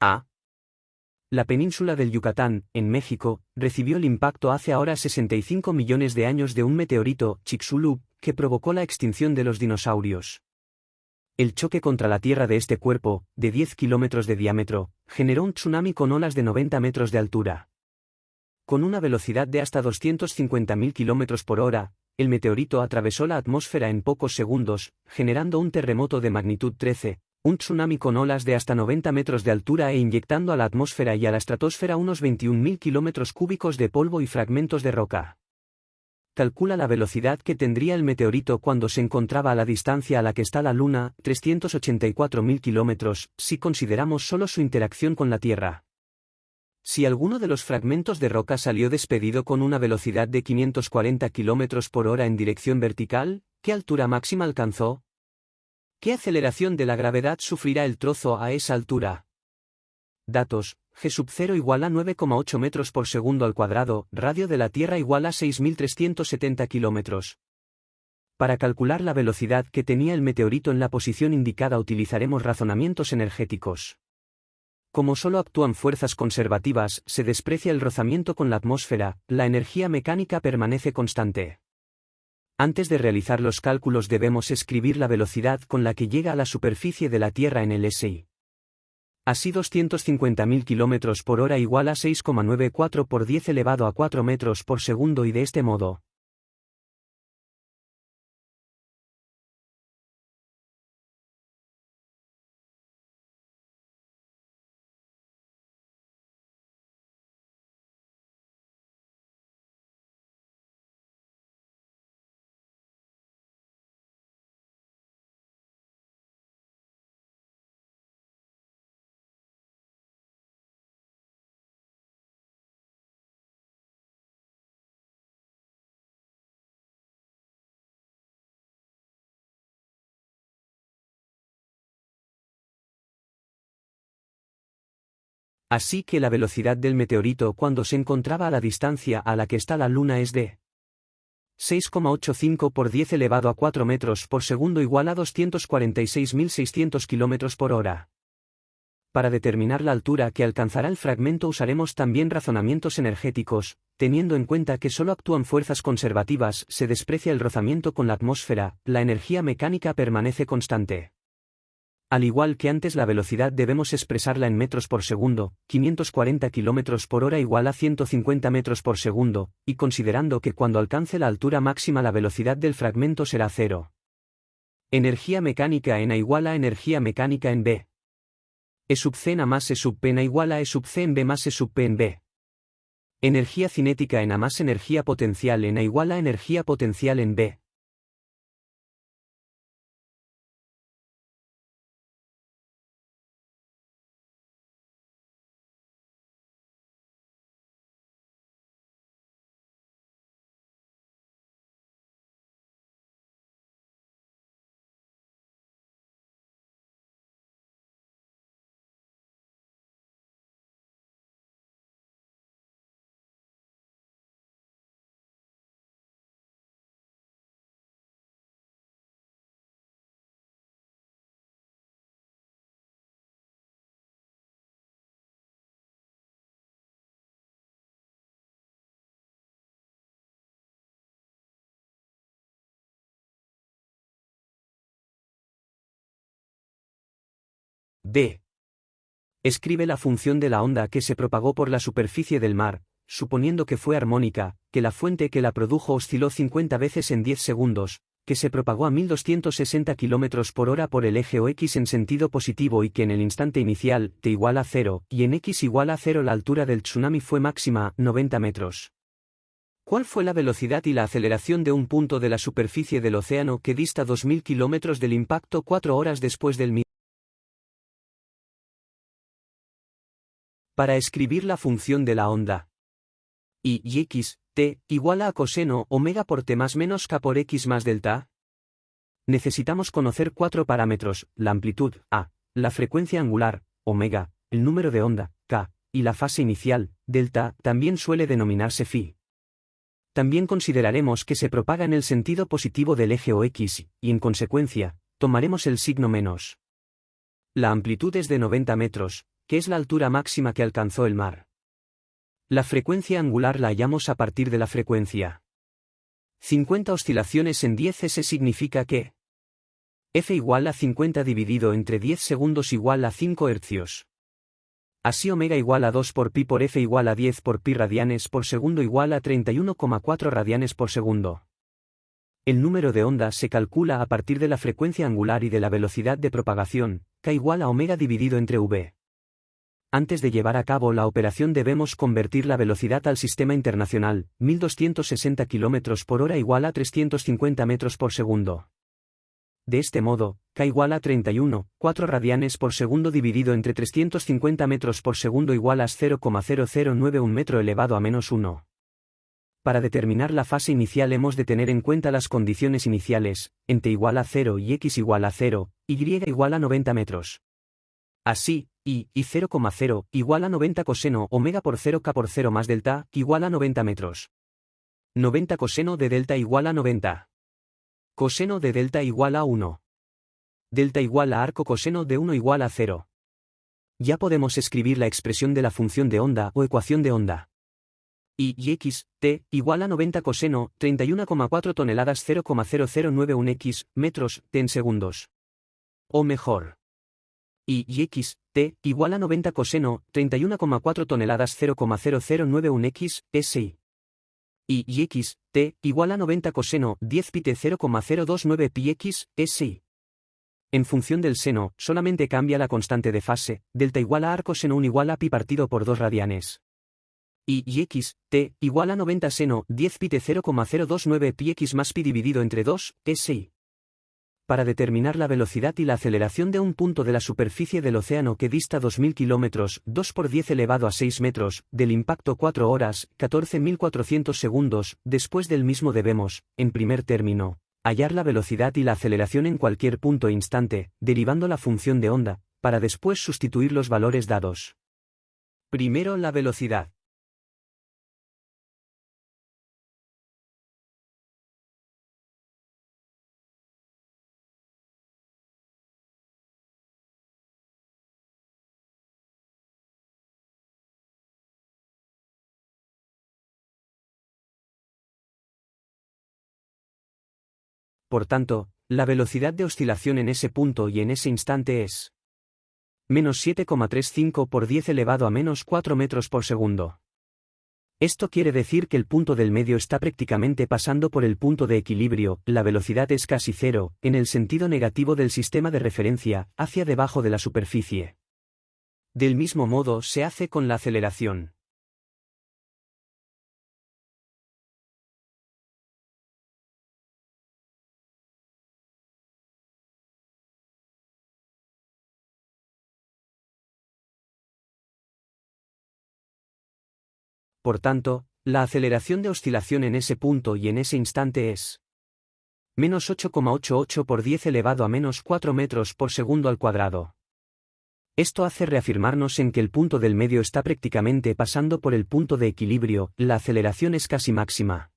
A. La península del Yucatán, en México, recibió el impacto hace ahora 65 millones de años de un meteorito, Chicxulub, que provocó la extinción de los dinosaurios. El choque contra la Tierra de este cuerpo, de 10 kilómetros de diámetro, generó un tsunami con olas de 90 metros de altura. Con una velocidad de hasta 250.000 kilómetros por hora, el meteorito atravesó la atmósfera en pocos segundos, generando un terremoto de magnitud 13, un tsunami con olas de hasta 90 metros de altura e inyectando a la atmósfera y a la estratosfera unos 21.000 kilómetros cúbicos de polvo y fragmentos de roca. Calcula la velocidad que tendría el meteorito cuando se encontraba a la distancia a la que está la Luna, 384.000 kilómetros, si consideramos solo su interacción con la Tierra. Si alguno de los fragmentos de roca salió despedido con una velocidad de 540 kilómetros por hora en dirección vertical, ¿qué altura máxima alcanzó? ¿Qué aceleración de la gravedad sufrirá el trozo a esa altura? Datos: G sub 0 igual a 9,8 metros por segundo al cuadrado, radio de la Tierra igual a 6.370 kilómetros. Para calcular la velocidad que tenía el meteorito en la posición indicada utilizaremos razonamientos energéticos. Como solo actúan fuerzas conservativas, se desprecia el rozamiento con la atmósfera, la energía mecánica permanece constante. Antes de realizar los cálculos debemos escribir la velocidad con la que llega a la superficie de la Tierra en el SI. Así 250.000 kilómetros por hora igual a 6,94 por 10 elevado a 4 metros por segundo y de este modo. Así que la velocidad del meteorito cuando se encontraba a la distancia a la que está la Luna es de 6,85 por 10 elevado a 4 metros por segundo igual a 246.600 kilómetros por hora. Para determinar la altura que alcanzará el fragmento usaremos también razonamientos energéticos, teniendo en cuenta que solo actúan fuerzas conservativas, se desprecia el rozamiento con la atmósfera, la energía mecánica permanece constante. Al igual que antes la velocidad debemos expresarla en metros por segundo, 540 km por hora igual a 150 metros por segundo, y considerando que cuando alcance la altura máxima la velocidad del fragmento será cero. Energía mecánica en A igual a energía mecánica en B. E sub c en A más E sub P en A igual a E sub C en B más E sub P en B. Energía cinética en A más energía potencial en A igual a energía potencial en B. D. Escribe la función de la onda que se propagó por la superficie del mar, suponiendo que fue armónica, que la fuente que la produjo osciló 50 veces en 10 segundos, que se propagó a 1260 km por hora por el eje OX en sentido positivo y que en el instante inicial, t igual a 0, y en X igual a 0 la altura del tsunami fue máxima, 90 metros. ¿Cuál fue la velocidad y la aceleración de un punto de la superficie del océano que dista 2000 km del impacto 4 horas después del mismo? Para escribir la función de la onda y x, t, igual a coseno omega por t más menos k por x más delta, necesitamos conocer 4 parámetros: la amplitud, a, la frecuencia angular, omega, el número de onda, k, y la fase inicial, delta, también suele denominarse phi. También consideraremos que se propaga en el sentido positivo del eje OX, y en consecuencia, tomaremos el signo menos. La amplitud es de 90 metros, que es la altura máxima que alcanzó el mar. La frecuencia angular la hallamos a partir de la frecuencia. 50 oscilaciones en 10s significa que F igual a 50 dividido entre 10 segundos igual a 5 hercios. Así omega igual a 2 por pi por F igual a 10 por pi radianes por segundo igual a 31,4 radianes por segundo. El número de ondas se calcula a partir de la frecuencia angular y de la velocidad de propagación, k igual a omega dividido entre v. Antes de llevar a cabo la operación debemos convertir la velocidad al sistema internacional, 1260 km por hora igual a 350 metros por segundo. De este modo, k igual a 31,4 radianes por segundo dividido entre 350 metros por segundo igual a 0,0091 metro elevado a menos 1. Para determinar la fase inicial hemos de tener en cuenta las condiciones iniciales, en t igual a 0 y x igual a 0, y igual a 90 metros. Así, y 0,0 igual a 90 coseno omega por 0k por 0 más delta igual a 90 metros. 90 coseno de delta igual a 90. Coseno de delta igual a 1. Delta igual a arco coseno de 1 igual a 0. Ya podemos escribir la expresión de la función de onda o ecuación de onda. Y x, t, igual a 90 coseno, 31,4 toneladas 0,0091 x, metros, t en segundos. O mejor. Y x, t, igual a 90 coseno, 31,4 toneladas 0,0091 x, SI. Y x, t, igual a 90 coseno, 10 pi t 0,029 pi x, SI. En función del seno, solamente cambia la constante de fase, delta igual a arco seno 1 igual a pi partido por 2 radianes. Y x, t, igual a 90 seno, 10 pi t 0,029 pi x más pi dividido entre 2, SI. Para determinar la velocidad y la aceleración de un punto de la superficie del océano que dista 2000 kilómetros, 2 por 10 elevado a 6 metros, del impacto 4 horas, 14.400 segundos, después del mismo debemos, en primer término, hallar la velocidad y la aceleración en cualquier punto e instante, derivando la función de onda, para después sustituir los valores dados. Primero la velocidad. Por tanto, la velocidad de oscilación en ese punto y en ese instante es menos 7,35 por 10 elevado a menos 4 metros por segundo. Esto quiere decir que el punto del medio está prácticamente pasando por el punto de equilibrio, la velocidad es casi cero, en el sentido negativo del sistema de referencia, hacia debajo de la superficie. Del mismo modo se hace con la aceleración. Por tanto, la aceleración de oscilación en ese punto y en ese instante es menos 8,88 por 10 elevado a menos 4 metros por segundo al cuadrado. Esto hace reafirmarnos en que el punto del medio está prácticamente pasando por el punto de equilibrio, la aceleración es casi máxima.